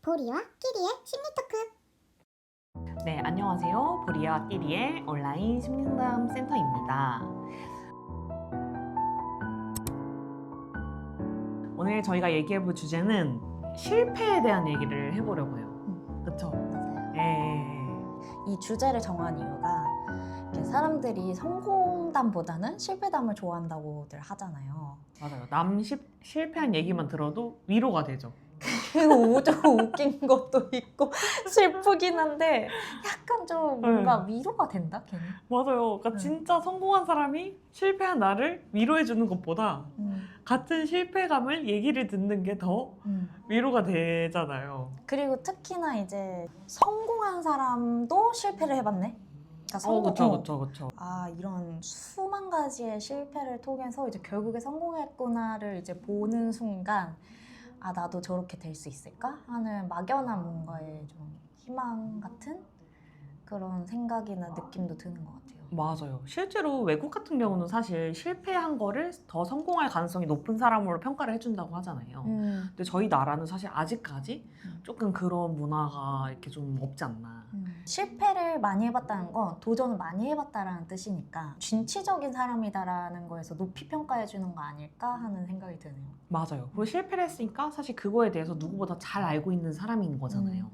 보리와 끼리의 심리토크. 네, 안녕하세요. 보리와 끼리의 온라인 심리상담 센터입니다. 오늘 저희가 얘기해볼 주제는 실패에 대한 얘기를 해보려고 해요. 그쵸? 맞아요. 예. 이 주제를 정한 이유가 이렇게 사람들이 성공담보다는 실패담을 좋아한다고들 하잖아요. 맞아요. 실패한 얘기만 들어도 위로가 되죠. 그리고 좀 웃긴 것도 있고 슬프긴 한데 약간 좀 뭔가 위로가 된다, 걔는. 맞아요. 그러니까 진짜 성공한 사람이 실패한 나를 위로해주는 것보다 같은 실패감을 얘기를 듣는 게 더 위로가 되잖아요. 그리고 특히나 이제 성공한 사람도 실패를 해봤네. 그러니까 그쵸. 아, 이런 수만 가지의 실패를 통해서 이제 결국에 성공했구나를 이제 보는 순간, 아, 나도 저렇게 될 수 있을까? 하는 막연한 뭔가의 좀 희망 같은 그런 생각이나 느낌도 드는 것 같아요. 맞아요. 실제로 외국 같은 경우는 사실 실패한 거를 더 성공할 가능성이 높은 사람으로 평가를 해준다고 하잖아요. 근데 저희 나라는 사실 아직까지 조금 그런 문화가 이렇게 좀 없지 않나. 실패를 많이 해봤다는 건 도전을 많이 해봤다라는 뜻이니까 진취적인 사람이다라는 거에서 높이 평가해주는 거 아닐까 하는 생각이 드네요. 맞아요. 그리고 실패를 했으니까 사실 그거에 대해서 누구보다 잘 알고 있는 사람인 거잖아요.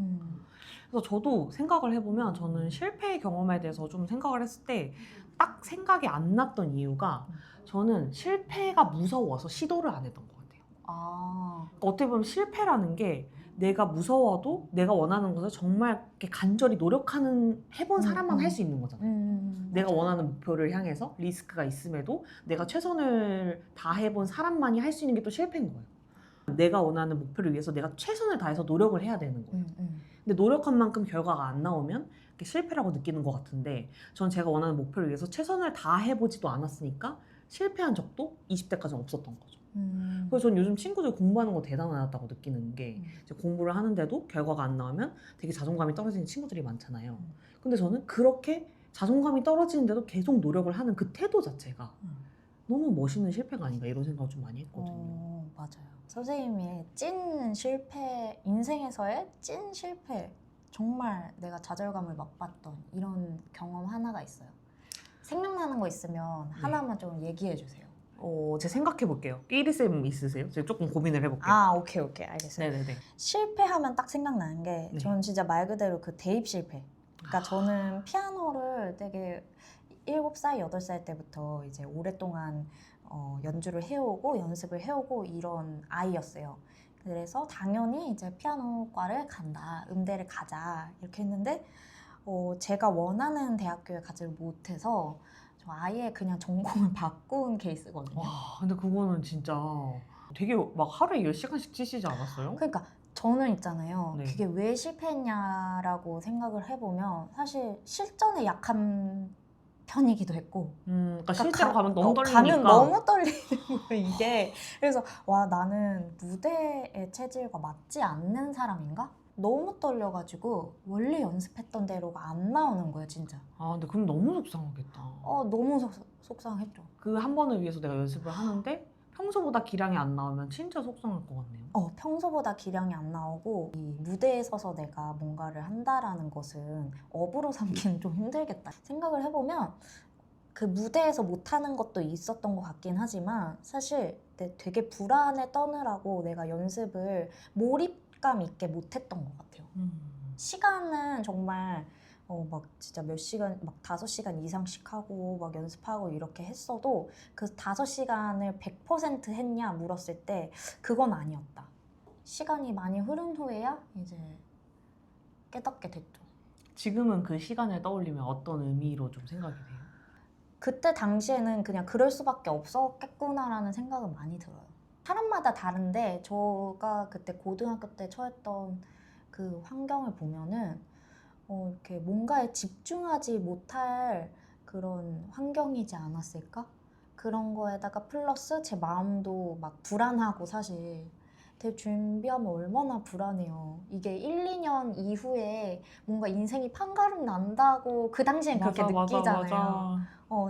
그래서 저도 생각을 해보면 저는 실패의 경험에 대해서 좀 생각을 했을 때 딱 생각이 안 났던 이유가 저는 실패가 무서워서 시도를 안 했던 것 같아요. 그러니까 어떻게 보면 실패라는 게 내가 무서워도 내가 원하는 것을 정말 이렇게 간절히 해본 사람만 할 수 있는 거잖아요. 내가 맞아요. 원하는 목표를 향해서 리스크가 있음에도 내가 최선을 다해본 사람만이 할 수 있는 게 또 실패인 거예요. 내가 원하는 목표를 위해서 내가 최선을 다해서 노력을 해야 되는 거예요. 근데 노력한 만큼 결과가 안 나오면 그게 실패라고 느끼는 것 같은데 전 제가 원하는 목표를 위해서 최선을 다해보지도 않았으니까 실패한 적도 20대까지는 없었던 거죠. 그래서 전 요즘 친구들 공부하는 거 대단하다고 느끼는 게 이제 공부를 하는데도 결과가 안 나오면 되게 자존감이 떨어지는 친구들이 많잖아요. 근데 저는 그렇게 자존감이 떨어지는데도 계속 노력을 하는 그 태도 자체가 너무 멋있는 실패가 아닌가 이런 생각을 좀 많이 했거든요. 맞아요. 선생님의 찐 실패, 인생에서의 찐 실패, 정말 내가 좌절감을 맛봤던 이런 경험 하나가 있어요. 생각나는 거 있으면 하나만 좀 얘기해 주세요. 제가 생각해 볼게요. 끼리쌤 있으세요? 제가 조금 고민을 해볼게요. 오케이, 알겠어요. 네네네. 실패하면 딱 생각나는 게 네. 저는 진짜 말 그대로 그 대입 실패. 그러니까 저는 피아노를 되게 7살, 8살 때부터 이제 오랫동안 연주를 해오고 연습을 해오고 이런 아이였어요. 그래서 당연히 이제 피아노과를 간다, 음대를 가자 이렇게 했는데 제가 원하는 대학교에 가지를 못해서 저 아예 그냥 전공을 바꾼 케이스거든요. 와, 근데 그거는 진짜 되게 막 하루에 10시간씩 치시지 않았어요? 그러니까 저는 있잖아요. 네. 그게 왜 실패했냐라고 생각을 해보면 사실 실전에 약한 편이기도 했고 그러니까 실제로 가면 너무 떨리니까. 가면 너무 떨리는 거예요, 이게. 그래서 와, 나는 무대의 체질과 맞지 않는 사람인가? 너무 떨려가지고 원래 연습했던 대로가 안 나오는 거예요, 진짜. 근데 그럼 너무 속상하겠다. 너무 속상했죠. 그 한 번을 위해서 내가 연습을 하는데 평소보다 기량이 안 나오면 진짜 속상할 것 같네요. 평소보다 기량이 안 나오고 이 무대에 서서 내가 뭔가를 한다라는 것은 업으로 삼기는 좀 힘들겠다 생각을 해보면 그 무대에서 못하는 것도 있었던 것 같긴 하지만 사실 되게 불안에 떠느라고 내가 연습을 몰입감 있게 못했던 것 같아요. 시간은 정말 막 진짜 몇 시간, 막 5시간 이상씩 하고 막 연습하고 이렇게 했어도 그 5시간을 100% 했냐 물었을 때 그건 아니었다. 시간이 많이 흐른 후에야 이제 깨닫게 됐죠. 지금은 그 시간을 떠올리면 어떤 의미로 좀 생각이 돼요? 그때 당시에는 그냥 그럴 수밖에 없었겠구나라는 생각은 많이 들어요. 사람마다 다른데 제가 그때 고등학교 때 처했던 그 환경을 보면은 이렇게 뭔가에 집중하지 못할 그런 환경이지 않았을까? 그런 거에다가 플러스 제 마음도 막 불안하고 사실 되게 준비하면 얼마나 불안해요. 이게 1, 2년 이후에 뭔가 인생이 판가름 난다고 그 당시엔 그렇게 느끼잖아요.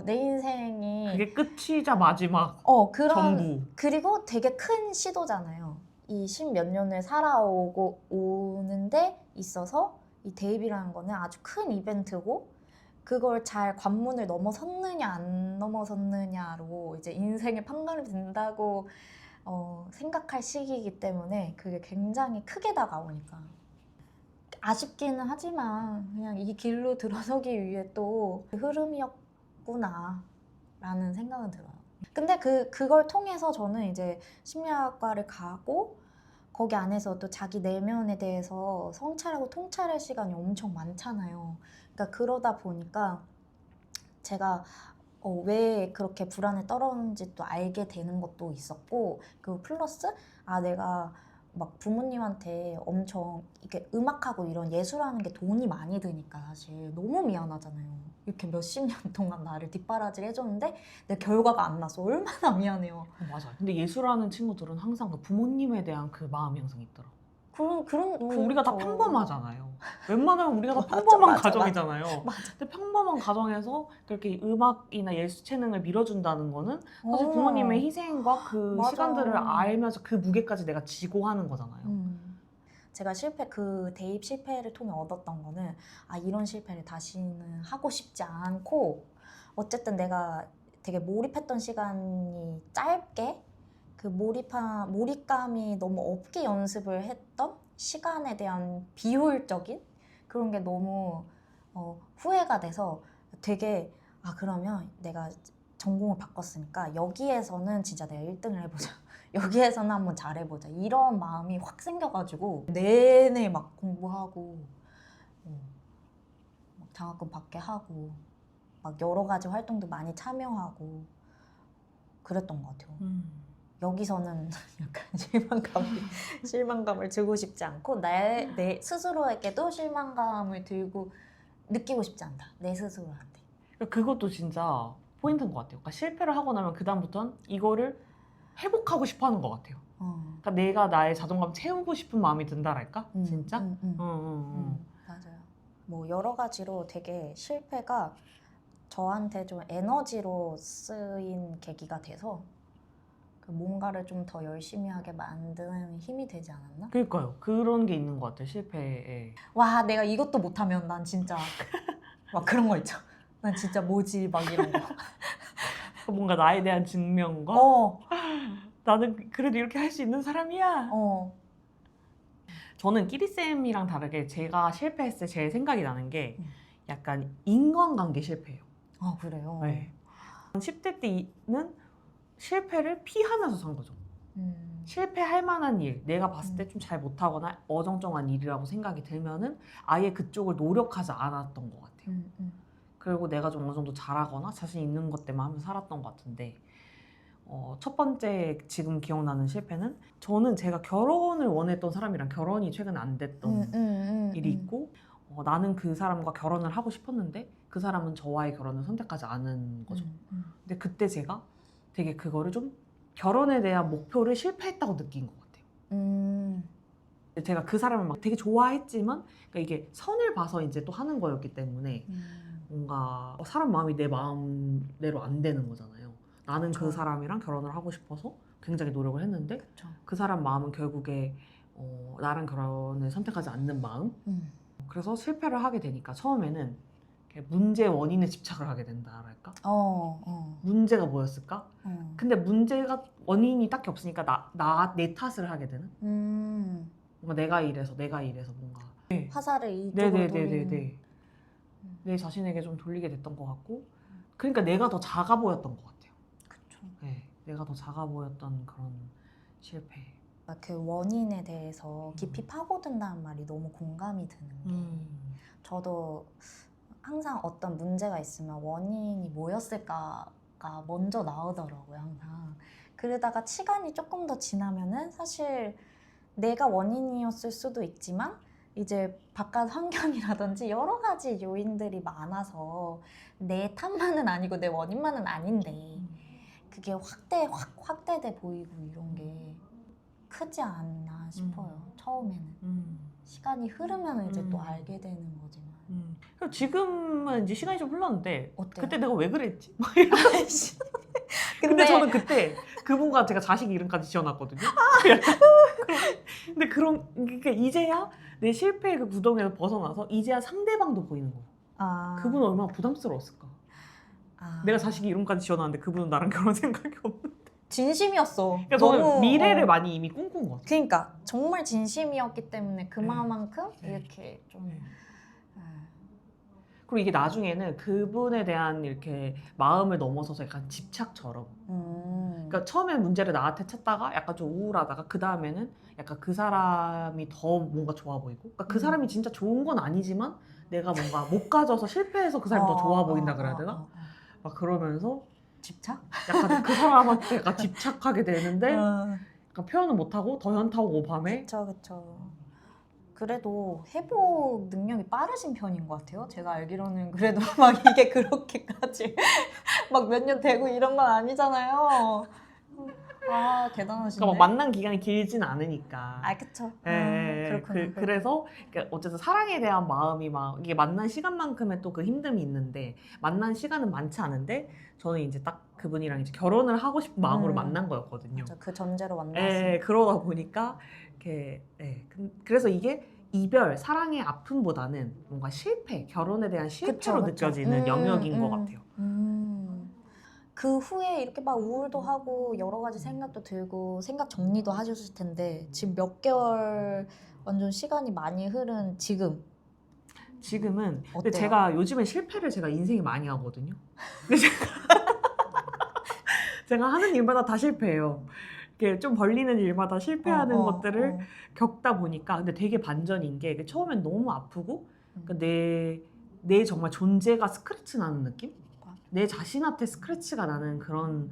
내 인생이 그게 끝이자 마지막 그런 전부. 그리고 되게 큰 시도잖아요. 이 10몇 년을 살아오고 오는데 있어서 이 대입이라는 거는 아주 큰 이벤트고 그걸 잘 관문을 넘어섰느냐 안 넘어섰느냐로 이제 인생의 판가름이 된다고 생각할 시기이기 때문에 그게 굉장히 크게 다가오니까 아쉽기는 하지만 그냥 이 길로 들어서기 위해 또 그 흐름이었구나 라는 생각은 들어요. 근데 그걸 통해서 저는 이제 심리학과를 가고 거기 안에서도 자기 내면에 대해서 성찰하고 통찰할 시간이 엄청 많잖아요. 그러니까 그러다 보니까 제가 왜 그렇게 불안에 떨었는지 또 알게 되는 것도 있었고, 그리고 플러스 내가 막 부모님한테 엄청 이렇게 음악하고 이런 예술하는 게 돈이 많이 드니까 사실 너무 미안하잖아요. 이렇게 몇십 년 동안 나를 뒷바라지를 해줬는데 내 결과가 안 나서 얼마나 미안해요. 맞아. 근데 예술하는 친구들은 항상 그 부모님에 대한 그 마음이 항상 있더라. 우리가 다 평범하잖아요. 웬만하면 우리가 다 맞아, 평범한 맞아, 가정이잖아요. 맞아. 근데 평범한 가정에서 그렇게 음악이나 예술 재능을 밀어준다는 거는 사실 부모님의 희생과 그 맞아. 시간들을 알면서 그 무게까지 내가 지고 하는 거잖아요. 제가 그 대입 실패를 통해 얻었던 거는 이런 실패를 다시는 하고 싶지 않고, 어쨌든 내가 되게 몰입했던 시간이 짧게 그 몰입감이 너무 없게 연습을 했던 시간에 대한 비효율적인 그런 게 너무 후회가 돼서 되게 그러면 내가 전공을 바꿨으니까 여기에서는 진짜 내가 1등을 해보자. 여기에서는 한번 잘해보자. 이런 마음이 확 생겨가지고 내내 막 공부하고 막 장학금 받게 하고 막 여러 가지 활동도 많이 참여하고 그랬던 것 같아요. 여기서는 약간 실망감을 주고 싶지 않고 내 스스로에게도 실망감을 느끼고 싶지 않다. 내 스스로한테. 그것도 진짜 포인트인 것 같아요. 그러니까 실패를 하고 나면 그 다음부터는 이거를 회복하고 싶어 하는 것 같아요. 그러니까 내가 나의 자존감 채우고 싶은 마음이 든다랄까? 진짜? 맞아요. 뭐 여러 가지로 되게 실패가 저한테 좀 에너지로 쓰인 계기가 돼서 뭔가를 좀 더 열심히 하게 만드는 힘이 되지 않았나? 그러니까요. 그런 게 있는 것 같아요. 실패에. 와, 내가 이것도 못하면 난 진짜 막 그런 거 있죠. 난 진짜 뭐지 막 이런 거. 뭔가 나에 대한 증명과 나는 그래도 이렇게 할 수 있는 사람이야. 저는 끼리쌤이랑 다르게 제가 실패했을 때 제일 생각이 나는 게 약간 인간관계 실패예요. 그래요? 네. 10대 때는 실패를 피하면서 산 거죠. 실패할 만한 일, 내가 봤을 때 좀 잘 못하거나 어정쩡한 일이라고 생각이 들면은 아예 그쪽을 노력하지 않았던 것 같아요. 그리고 내가 좀 어느 정도 잘하거나 자신 있는 것 때문에 하면서 살았던 것 같은데, 첫 번째 지금 기억나는 실패는 저는 제가 결혼을 원했던 사람이랑 결혼이 최근에 안 됐던 일이 있고, 나는 그 사람과 결혼을 하고 싶었는데 그 사람은 저와의 결혼을 선택하지 않은 거죠. 근데 그때 제가 되게 그거를 좀 결혼에 대한 목표를 실패했다고 느낀 것 같아요. 제가 그 사람을 막 되게 좋아했지만 그러니까 이게 선을 봐서 이제 또 하는 거였기 때문에 뭔가 사람 마음이 내 마음대로 안 되는 거잖아요. 나는 그쵸. 그 사람이랑 결혼을 하고 싶어서 굉장히 노력을 했는데 그쵸. 그 사람 마음은 결국에 나랑 결혼을 선택하지 않는 마음. 그래서 실패를 하게 되니까 처음에는 문제 원인에 집착을 하게 된다랄까? 문제가 뭐였을까? 근데 문제가 원인이 딱히 없으니까 내 탓을 하게 되는? 뭔가 내가 이래서 뭔가 화살을 이쪽으로 돌리는. 내 자신에게 좀 돌리게 됐던 것 같고, 그러니까 내가 더 작아 보였던 것 같아요. 그쵸. 네, 내가 더 작아 보였던 그런 실패. 그 원인에 대해서 깊이 파고든다는 말이 너무 공감이 드는 게 저도 항상 어떤 문제가 있으면 원인이 뭐였을까가 먼저 나오더라고요, 항상. 그러다가 시간이 조금 더 지나면은 사실 내가 원인이었을 수도 있지만 이제 바깥 환경이라든지 여러 가지 요인들이 많아서 내 탓만은 아니고 내 원인만은 아닌데 그게 확대돼 보이고 이런 게 크지 않나 싶어요. 처음에는. 시간이 흐르면 이제 또 알게 되는 거지만. 지금은 이제 시간이 좀 흘렀는데 어때요? 그때 내가 왜 그랬지? 막 이런. 근데 저는 그때 그분과 제가 자식 이름까지 지어놨거든요. 근데 그러니까 이제야 내 실패의 그 구덩이에서 벗어나서 이제야 상대방도 보이는 거야. 아. 그분은 얼마나 부담스러웠을까. 아. 내가 자식이 이름까지 지어놨는데 그분은 나랑 결혼 생각이 없는. 진심이었어. 그러니까 저는 미래를 많이 이미 꿈꾼 것 같아. 그러니까 정말 진심이었기 때문에 그만큼 네. 이렇게 좀 네. 그리고 이게 나중에는 그분에 대한 이렇게 마음을 넘어서서 약간 집착처럼. 그러니까 처음엔 문제를 나한테 찾다가 약간 좀 우울하다가 그 다음에는 약간 그 사람이 더 뭔가 좋아 보이고. 그러니까 그 사람이 진짜 좋은 건 아니지만 내가 뭔가 못 가져서 실패해서 그 사람이 더 좋아 보인다 그래야 되나? 막 그러면서 집착? 약간 그 사람한테 약간 집착하게 되는데 어. 약간 표현은 못하고 더 현타 오고 밤에. 그쵸. 그래도 회복 능력이 빠르신 편인 것 같아요. 제가 알기로는 그래도 막 이게 그렇게까지 막 몇 년 되고 이런 건 아니잖아요. 아 대단하시네. 그러니까 막 만난 기간이 길진 않으니까. 아 그쵸. 그렇군요. 그래서 그러니까 어쨌든 사랑에 대한 마음이 막 이게 만난 시간만큼의 또 그 힘듦이 있는데 만난 시간은 많지 않은데 저는 이제 딱 그분이랑 이제 결혼을 하고 싶은 마음으로 만난 거였거든요. 맞아, 그 전제로 만났어요. 그러다 보니까 이렇게 그래서 이게 이별, 사랑의 아픔보다는 뭔가 실패, 결혼에 대한 실패로 그쵸. 느껴지는 영역인 것 같아요. 그 후에 이렇게 막 우울도 하고 여러 가지 생각도 들고 생각 정리도 하셨을 텐데 지금 몇 개월 완전 시간이 많이 흐른 지금은 근데 어때요? 제가 요즘에 실패를 제가 인생에 많이 하거든요. 근데 제가 하는 일마다 다 실패해요. 이렇게 좀 벌리는 일마다 실패하는 것들을 겪다 보니까 근데 되게 반전인 게 처음엔 너무 아프고 그러니까 내 정말 존재가 스크래치 나는 느낌? 내 자신한테 스크래치가 나는 그런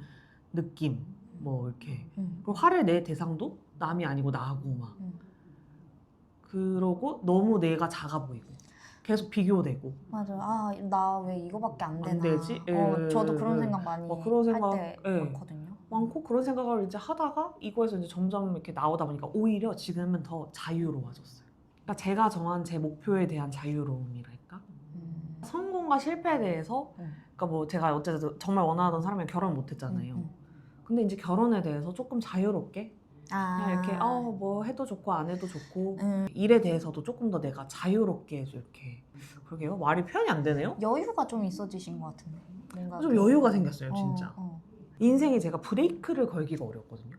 느낌. 뭐 이렇게 그리고 화를 내 대상도 남이 아니고 나하고 막 그러고 너무 내가 작아 보이고 계속 비교되고 맞아. 아, 나 왜 이거밖에 안 되나. 안 되지? 저도 그런 생각 많이 그런 생각, 할 때 많거든요. 많고 그런 생각을 이제 하다가 이거에서 이제 점점 이렇게 나오다 보니까 오히려 지금은 더 자유로워졌어요. 그러니까 제가 정한 제 목표에 대한 자유로움이랄까? 성공과 실패에 대해서 그러니까 뭐 제가 어쨌든 정말 원하던 사람이랑 결혼 못 했잖아요. 근데 이제 결혼에 대해서 조금 자유롭게 그냥 이렇게 뭐 해도 좋고 안 해도 좋고 일에 대해서도 조금 더 내가 자유롭게 이렇게 그러게요. 말이 표현이 안 되네요. 여유가 좀 있어지신 것 같은데. 뭔가 좀 여유가 생겼어요, 진짜. 어. 인생에 제가 브레이크를 걸기가 어렵거든요.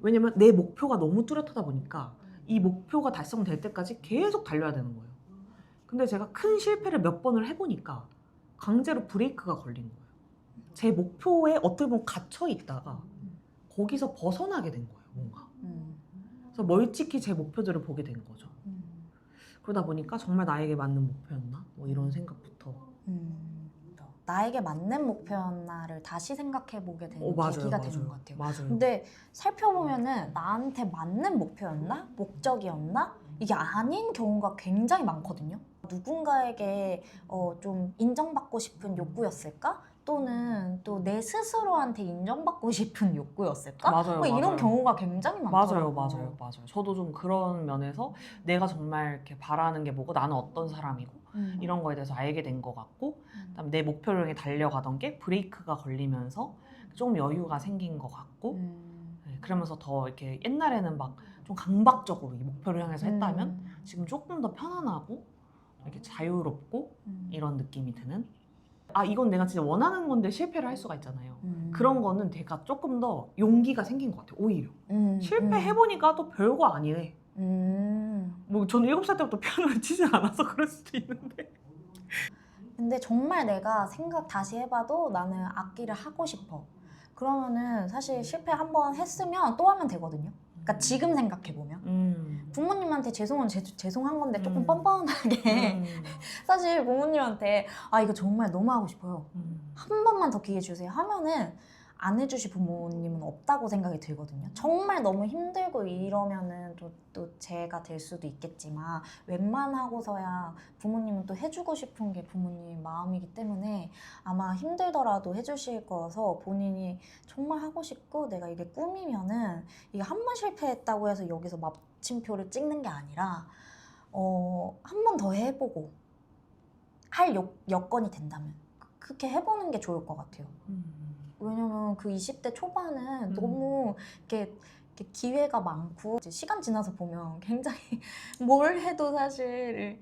왜냐면 내 목표가 너무 뚜렷하다 보니까 이 목표가 달성될 때까지 계속 달려야 되는 거예요. 근데 제가 큰 실패를 몇 번을 해보니까 강제로 브레이크가 걸린 거예요. 제 목표에 어떻게 보면 갇혀 있다가 거기서 벗어나게 된 거예요, 뭔가. 그래서 멀찍이 제 목표들을 보게 된 거죠. 그러다 보니까 정말 나에게 맞는 목표였나? 뭐 이런 생각부터. 나에게 맞는 목표였나를 다시 생각해보게 되는 계기가 되는 것 같아요. 맞아요. 근데 살펴보면은 나한테 맞는 목표였나? 목적이었나? 이게 아닌 경우가 굉장히 많거든요. 누군가에게 좀 인정받고 싶은 욕구였을까? 또는 또 내 스스로한테 인정받고 싶은 욕구였을까? 맞아요, 뭐 이런 맞아요. 경우가 굉장히 많더라고요. 맞아요. 저도 좀 그런 면에서 내가 정말 이렇게 바라는 게 뭐고 나는 어떤 사람이고 이런 거에 대해서 알게 된 것 같고 그다음에 내 목표를 향해 달려가던 게 브레이크가 걸리면서 좀 여유가 생긴 것 같고 그러면서 더 이렇게 옛날에는 막 좀 강박적으로 이 목표를 향해서 했다면 지금 조금 더 편안하고 이렇게 자유롭고 이런 느낌이 드는 이건 내가 진짜 원하는 건데 실패를 할 수가 있잖아요. 그런 거는 내가 조금 더 용기가 생긴 것 같아요. 오히려 실패해보니까 또 별거 아니네. 뭐 저는 7살 때부터 피아노를 치지 않아서 그럴 수도 있는데 근데 정말 내가 생각 다시 해봐도 나는 악기를 하고 싶어. 그러면은 사실 실패 한 번 했으면 또 하면 되거든요. 그러니까 지금 생각해보면 부모님한테 죄송한 건데 조금 뻔뻔하게 사실 부모님한테 이거 정말 너무 하고 싶어요. 한 번만 더 기회 주세요 하면은 안 해주실 부모님은 없다고 생각이 들거든요. 정말 너무 힘들고 이러면은 또 제가 될 수도 있겠지만 웬만하고서야 부모님은 또 해주고 싶은 게 부모님 마음이기 때문에 아마 힘들더라도 해주실 거여서 본인이 정말 하고 싶고 내가 이게 꿈이면은 이게 한 번 실패했다고 해서 여기서 마침표를 찍는 게 아니라 한 번 더 해보고 할 여건이 된다면 그렇게 해보는 게 좋을 것 같아요. 왜냐면 그 20대 초반은 너무 이렇게 이렇게 기회가 많고 이제 시간 지나서 보면 굉장히 뭘 해도 사실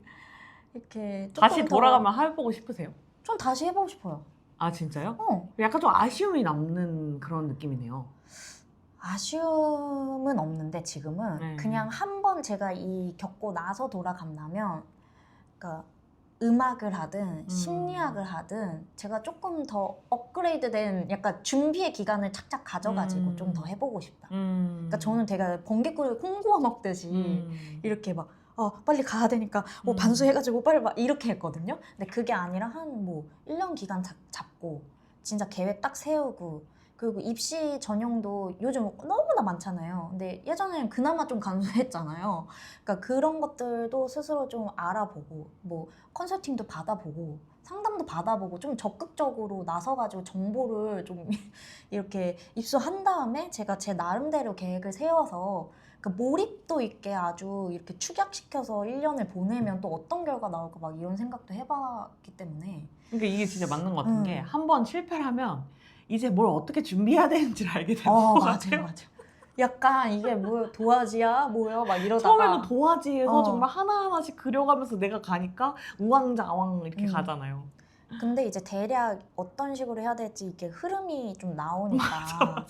이렇게 조금 다시 더 돌아가면 해보고 싶으세요? 좀 다시 해보고 싶어요. 아 진짜요? 어. 약간 좀 아쉬움이 남는 그런 느낌이네요. 아쉬움은 없는데 지금은 네. 그냥 한 번 제가 이 겪고 나서 돌아간다면 그러니까 음악을 하든 심리학을 하든 제가 조금 더 업그레이드된 약간 준비의 기간을 착착 가져가지고 좀 더 해보고 싶다. 그러니까 저는 되게 번개꿀 콩고아 먹듯이 이렇게 막 빨리 가야 되니까 반수해가지고 빨리 막 이렇게 했거든요. 근데 그게 아니라 한 뭐 1년 기간 잡고 진짜 계획 딱 세우고 그리고 입시 전형도 요즘 너무나 많잖아요. 근데 예전에는 그나마 좀 간소했잖아요. 그러니까 그런 것들도 스스로 좀 알아보고 뭐 컨설팅도 받아보고 상담도 받아보고 좀 적극적으로 나서가지고 정보를 좀 이렇게 입수한 다음에 제가 제 나름대로 계획을 세워서 그 몰입도 있게 아주 이렇게 축약시켜서 1년을 보내면 또 어떤 결과 나올까 막 이런 생각도 해봤기 때문에 그러니까 이게 진짜 맞는 것 같은 게 한 번 실패를 하면 이제 뭘 어떻게 준비해야 되는지를 알게 되는 것 같아요. 맞아요. 약간 이게 뭐 도화지야 뭐야 막 이러다가 처음에는 도화지에서 정말 어. 하나하나씩 그려가면서 내가 가니까 우왕좌왕 이렇게 가잖아요. 근데 이제 대략 어떤 식으로 해야 될지 이게 흐름이 좀 나오니까 맞아.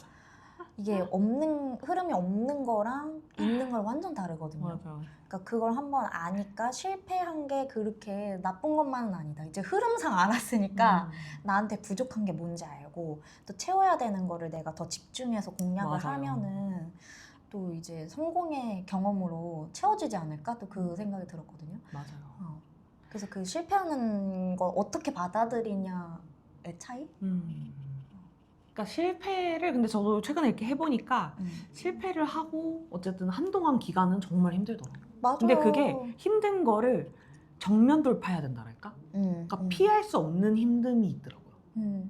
이게 흐름이 없는 거랑 있는 걸 완전 다르거든요. 맞아. 그러니까 그걸 한번 아니까 실패한 게 그렇게 나쁜 것만은 아니다. 이제 흐름상 알았으니까 나한테 부족한 게 뭔지 알고 또 채워야 되는 거를 내가 더 집중해서 공략을 맞아요. 하면은 또 이제 성공의 경험으로 채워지지 않을까? 또 그 생각이 들었거든요. 맞아요. 그래서 그 실패하는 걸 어떻게 받아들이냐의 차이? 그러니까 실패를 근데 저도 최근에 이렇게 해보니까 실패를 하고 어쨌든 한동안 기간은 정말 힘들더라고요. 맞아요. 근데 그게 힘든 거를 정면 돌파해야 된다랄까? 그러니까 피할 수 없는 힘듦이 있더라고요.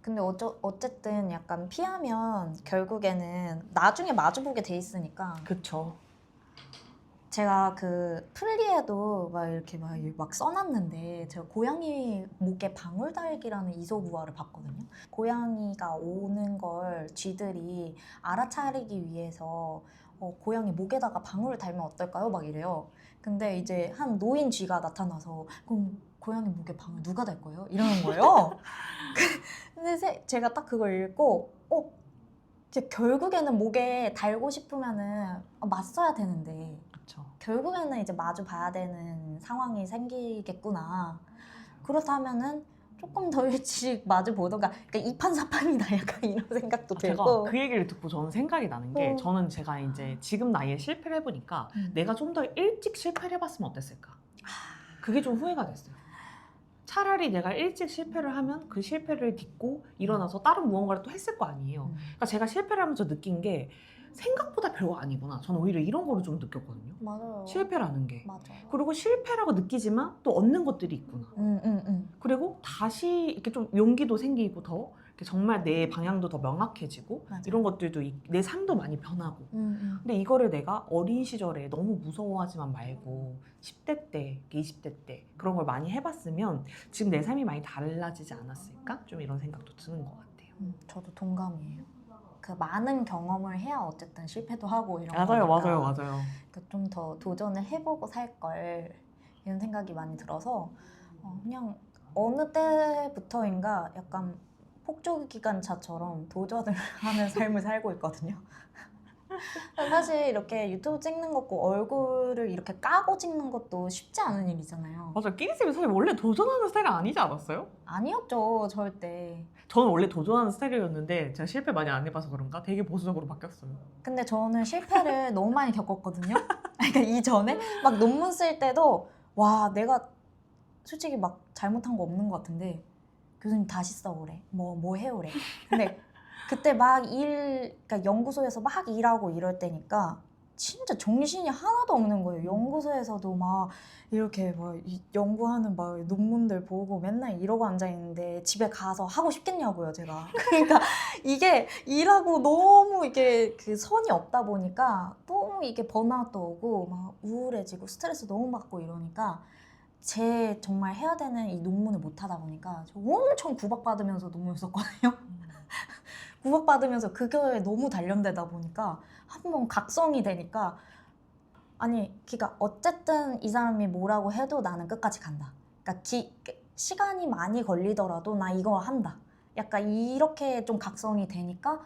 근데 어쨌든 약간 피하면 결국에는 나중에 마주보게 돼 있으니까. 그쵸. 제가 그 플리에도 막 이렇게 막 써놨는데 제가 고양이 목에 방울달기라는 이소부화를 봤거든요. 고양이가 오는 걸 쥐들이 알아차리기 위해서 고양이 목에다가 방울을 달면 어떨까요? 막 이래요. 근데 이제 한 노인 쥐가 나타나서 그럼 고양이 목에 방울 누가 달 거예요? 이러는 거예요. 근데 제가 딱 그걸 읽고 이제 결국에는 목에 달고 싶으면은 맞서야 되는데 그쵸. 결국에는 이제 마주 봐야 되는 상황이 생기겠구나. 그렇다면은 조금 더 일찍 마주 보던가. 그러니까 이판사판이다 약간 이런 생각도 제가 들고. 그 얘기를 듣고 저는 생각이 나는 게 저는 제가 이제 지금 나이에 실패를 해보니까 내가 좀 더 일찍 실패를 해봤으면 어땠을까? 그게 좀 후회가 됐어요. 차라리 내가 일찍 실패를 하면 그 실패를 딛고 일어나서 다른 무언가를 또 했을 거 아니에요. 그러니까 제가 실패를 하면서 느낀 게 생각보다 별거 아니구나. 저는 오히려 이런 거를 좀 느꼈거든요. 맞아요. 실패라는 게. 맞아요. 그리고 실패라고 느끼지만 또 얻는 것들이 있구나. 그리고 다시 이렇게 좀 용기도 생기고 더 이렇게 정말 내 방향도 더 명확해지고 맞아요. 이런 것들도 내 삶도 많이 변하고. 근데 이거를 내가 어린 시절에 너무 무서워하지만 말고 10대 때, 20대 때 그런 걸 많이 해봤으면 지금 내 삶이 많이 달라지지 않았을까? 좀 이런 생각도 드는 것 같아요. 저도 동감이에요. 그 많은 경험을 해야 어쨌든 실패도 하고 이런 맞아요, 거니까. 맞아요. 좀 더 도전을 해보고 살 걸 이런 생각이 많이 들어서 그냥 어느 때부터인가 약간 폭주 기관차처럼 도전을 하는 삶을 살고 있거든요. 사실 이렇게 유튜브 찍는 것고 얼굴을 이렇게 까고 찍는 것도 쉽지 않은 일이잖아요. 맞아요. 끼리쌤이 사실 원래 도전하는 스타일이 아니지 않았어요? 아니었죠, 절대. 저는 원래 도전하는 스타일이었는데 제가 실패 많이 안 해봐서 그런가 되게 보수적으로 바뀌었어요. 근데 저는 실패를 너무 많이 겪었거든요. 그러니까 이전에 막 논문 쓸 때도 와 내가 솔직히 막 잘못한 거 없는 것 같은데 교수님 다시 써오래. 뭐 해오래. 근데 그때 그러니까 연구소에서 막 일하고 이럴 때니까 진짜 정신이 하나도 없는 거예요. 연구소에서도 막 이렇게 막 연구하는 막 논문들 보고 맨날 이러고 앉아 있는데 집에 가서 하고 싶겠냐고요, 제가. 그러니까 이게 일하고 너무 이게 그 선이 없다 보니까 너무 이게 번아웃도 오고 막 우울해지고 스트레스 너무 받고 이러니까 제 정말 해야 되는 이 논문을 못 하다 보니까 저 엄청 구박받으면서 논문 썼거든요. 구박받으면서 그거에 너무 단련되다 보니까 한번 각성이 되니까 아니 그러니까 어쨌든 이 사람이 뭐라고 해도 나는 끝까지 간다. 그러니까 시간이 많이 걸리더라도 나 이거 한다. 약간 이렇게 좀 각성이 되니까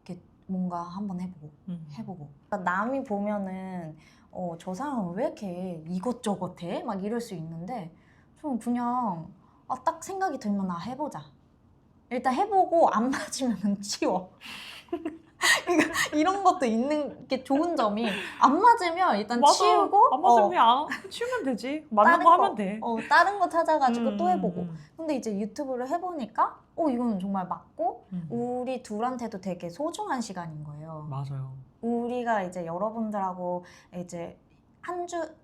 이렇게 뭔가 한번 해보고. 그러니까 남이 보면은 저 사람은 왜 이렇게 이것저것 해? 막 이럴 수 있는데 좀 그냥 딱 생각이 들면 해보자. 일단 해보고 안 맞으면 치워. 그러니까 이런 것도 있는 게 좋은 점이 안 맞으면 일단 맞아. 치우고 안 맞으면 그냥 치우면 되지. 맞는 거 하면 돼. 다른 거 찾아가지고 또 해보고. 음. 근데 이제 유튜브를 해보니까 이건 정말 맞고 우리 둘한테도 되게 소중한 시간인 거예요. 맞아요. 우리가 이제 여러분들하고 이제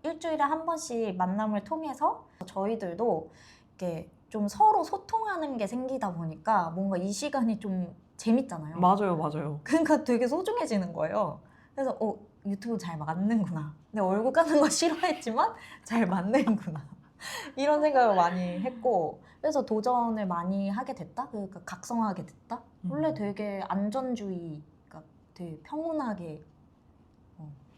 일주일에 한 번씩 만남을 통해서 저희들도 이렇게 좀 서로 소통하는 게 생기다 보니까 뭔가 이 시간이 좀 재밌잖아요. 맞아요. 그러니까 되게 소중해지는 거예요. 그래서 유튜브 잘 맞는구나. 근데 얼굴 까는 거 싫어했지만 잘 맞는구나. 이런 생각을 많이 했고 그래서 도전을 많이 하게 됐다? 그러니까 각성하게 됐다? 원래 되게 안전주의가 되게 평온하게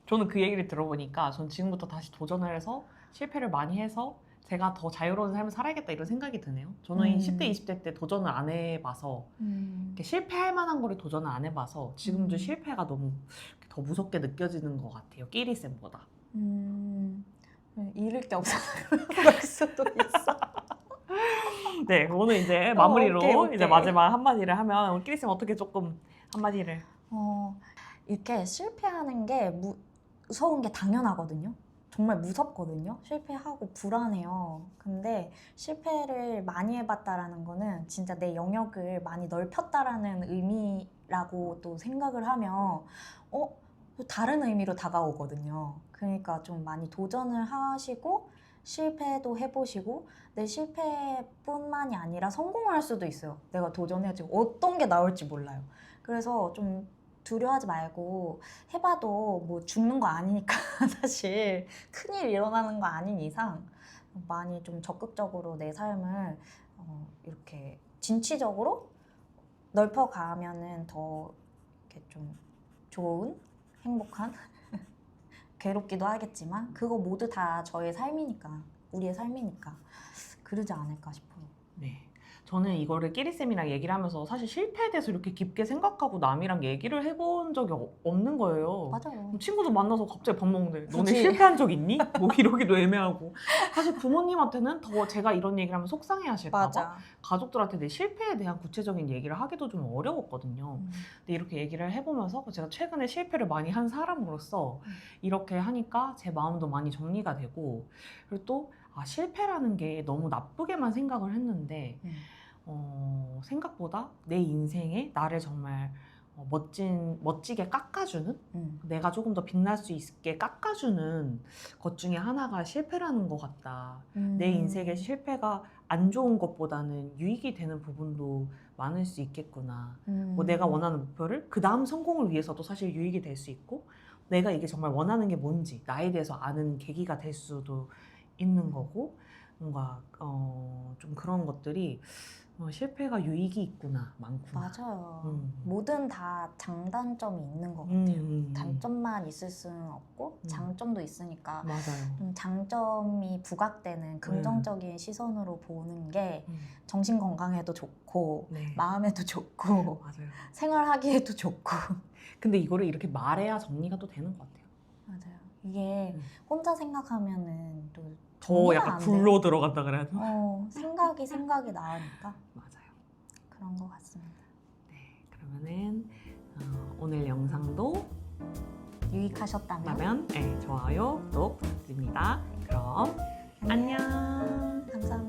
저는 그 얘기를 들어보니까 전 지금부터 다시 도전을 해서 실패를 많이 해서 제가 더 자유로운 삶을 살아야겠다 이런 생각이 드네요. 저는 10대, 20대 때 도전을 안 해봐서 이렇게 실패할 만한 거를 도전을 안 해봐서 지금도 실패가 너무 더 무섭게 느껴지는 것 같아요. 끼리쌤보다. 잃을 게 없어서 그럴 수도 있어. 네, 오늘 이제 마무리로 오케이. 이제 마지막 한마디를 하면 우리 끼리쌤 어떻게 조금 한마디를. 이렇게 실패하는 게 무서운 게 당연하거든요. 정말 무섭거든요. 실패하고 불안해요. 근데 실패를 많이 해봤다라는 거는 진짜 내 영역을 많이 넓혔다라는 의미라고 또 생각을 하면 또 다른 의미로 다가오거든요. 그러니까 좀 많이 도전을 하시고 실패도 해보시고 내 실패뿐만이 아니라 성공할 수도 있어요. 내가 도전해가지고 어떤 게 나올지 몰라요. 그래서 좀 두려워하지 말고 해봐도 뭐 죽는 거 아니니까 사실 큰일 일어나는 거 아닌 이상 많이 좀 적극적으로 내 삶을 이렇게 진취적으로 넓혀가면은 더 이렇게 좀 좋은 행복한 괴롭기도 하겠지만 그거 모두 다 저의 삶이니까 우리의 삶이니까 그러지 않을까 싶어요. 네. 저는 이거를 끼리쌤이랑 얘기를 하면서 사실 실패에 대해서 이렇게 깊게 생각하고 남이랑 얘기를 해본 적이 없는 거예요. 맞아요. 친구들 만나서 갑자기 밥 먹는데 너네 굳이. 실패한 적 있니? 뭐 이러기도 애매하고 사실 부모님한테는 더 제가 이런 얘기를 하면 속상해 하실까 봐 가족들한테 내 실패에 대한 구체적인 얘기를 하기도 좀 어려웠거든요. 근데 이렇게 얘기를 해보면서 제가 최근에 실패를 많이 한 사람으로서 이렇게 하니까 제 마음도 많이 정리가 되고 그리고 또 실패라는 게 너무 나쁘게만 생각을 했는데 생각보다 내 인생에 나를 정말 멋지게 깎아주는 내가 조금 더 빛날 수 있게 깎아주는 것 중에 하나가 실패라는 것 같다. 내 인생의 실패가 안 좋은 것보다는 유익이 되는 부분도 많을 수 있겠구나. 뭐 내가 원하는 목표를 그 다음 성공을 위해서도 사실 유익이 될 수 있고 내가 이게 정말 원하는 게 뭔지 나에 대해서 아는 계기가 될 수도 있는 거고 뭔가 좀 그런 것들이 실패가 유익이 있구나, 많구나. 맞아요. 뭐든 다 장단점이 있는 것 같아요. 단점만 있을 수는 없고 장점도 있으니까 맞아요. 장점이 부각되는 긍정적인 시선으로 보는 게 정신 건강에도 좋고 네. 마음에도 좋고 맞아요. 생활하기에도 좋고 근데 이거를 이렇게 말해야 정리가 또 되는 것 같아요. 맞아요. 이게 혼자 생각하면은 또 더 정리가 약간 안 굴러 돼요. 들어간다 그래야 되나? 생각이 나으니까 맞아요. 그런 것 같습니다. 네, 그러면은 오늘 영상도 유익하셨다면 좋아요, 구독 부탁드립니다. 그럼 안녕. 감사합니다.